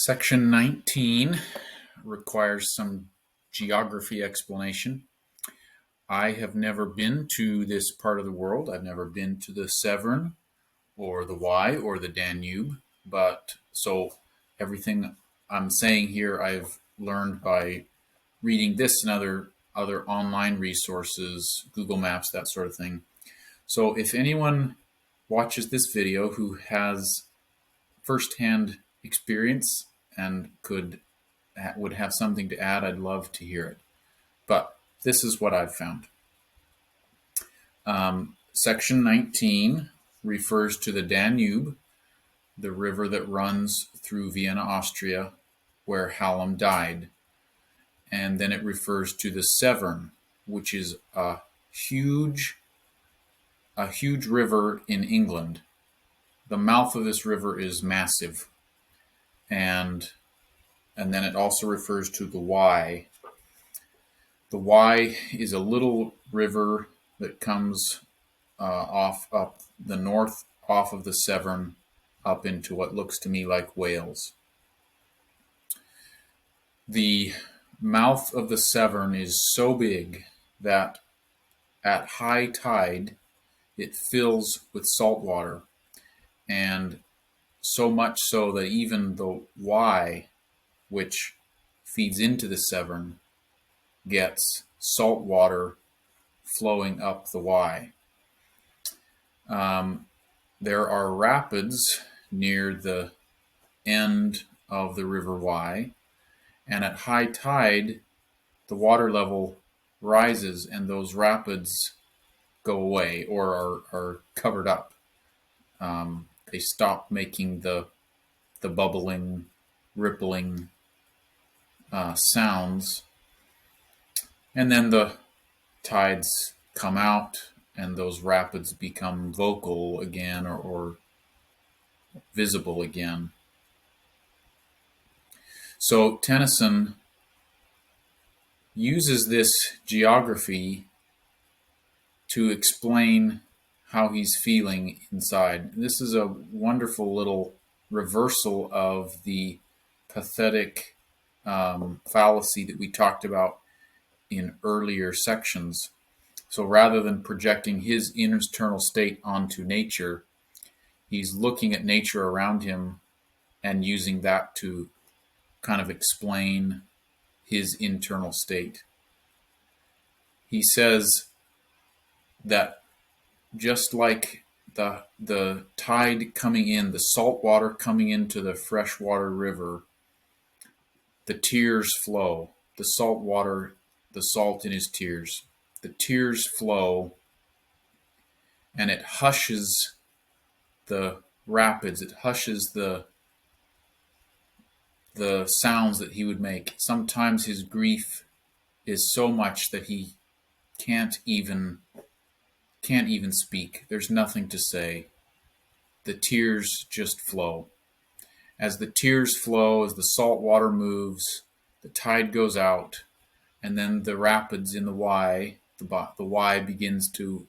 Section 19 requires some geography explanation. I have never been to this part of the world. I've never been to the Severn or the Wye or the Danube, but so everything I'm saying here I've learned by reading this and other online resources, Google Maps, that sort of thing. So if anyone watches this video who has firsthand experience and would have something to add, I'd love to hear it. But this is what I've found. Section 19 refers to the Danube, the river that runs through Vienna, Austria, where Hallam died. And then it refers to the Severn, which is a huge river in England. The mouth of this river is massive. And then it also refers to the Wye. The Wye is a little river that comes up the north off of the Severn up into what looks to me like Wales. The mouth of the Severn is so big that at high tide it fills with salt water, and so much so that even the Wye, which feeds into the Severn, gets salt water flowing up the Wye. There are rapids near the end of the River Wye, and at high tide, the water level rises and those rapids go away or are covered up. They stop making the bubbling, rippling sounds, and then the tides come out and those rapids become vocal again or visible again. So Tennyson uses this geography to explain how he's feeling inside. This is a wonderful little reversal of the pathetic fallacy that we talked about in earlier sections. So rather than projecting his internal state onto nature, he's looking at nature around him and using that to kind of explain his internal state. He says that just like the tide coming in, the salt water coming into the freshwater river, the tears flow. The salt water, the salt in his tears. The tears flow, and it hushes the rapids. It hushes the sounds that he would make. Sometimes his grief is so much that he can't even speak. There's nothing to say. The tears just flow. As the tears flow, as the salt water moves, the tide goes out, and then the rapids in the Wye, the Wye begins to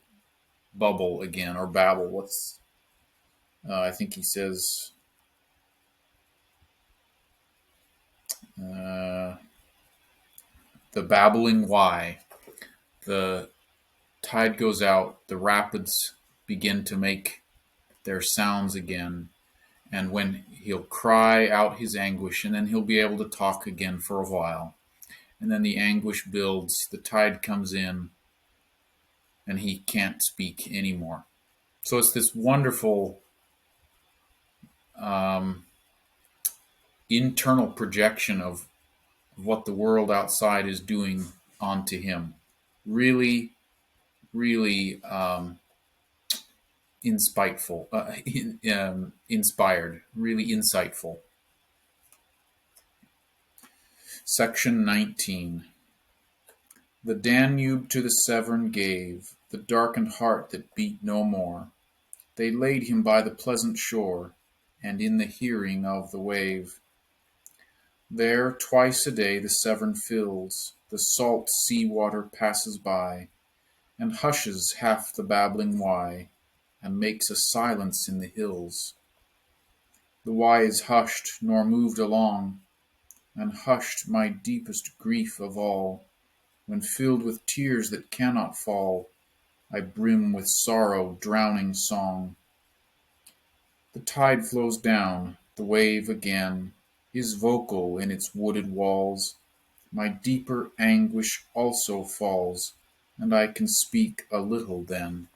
bubble again or babble. I think he says, the babbling Wye. The tide goes out, the rapids begin to make their sounds again, and when he'll cry out his anguish, and then he'll be able to talk again for a while. And then the anguish builds, the tide comes in, and he can't speak anymore. So it's this wonderful internal projection of what the world outside is doing onto him. Really, really inspired, really insightful. Section 19. The Danube to the Severn gave the darkened heart that beat no more. They laid him by the pleasant shore, and in the hearing of the wave. There twice a day the Severn fills, the salt sea water passes by, and hushes half the babbling Wye, and makes a silence in the hills. The why is hushed, nor moved along, and hushed my deepest grief of all, when filled with tears that cannot fall, I brim with sorrow drowning song. The tide flows down, the wave again Is vocal in its wooded walls, My deeper anguish also falls, And I can speak a little then.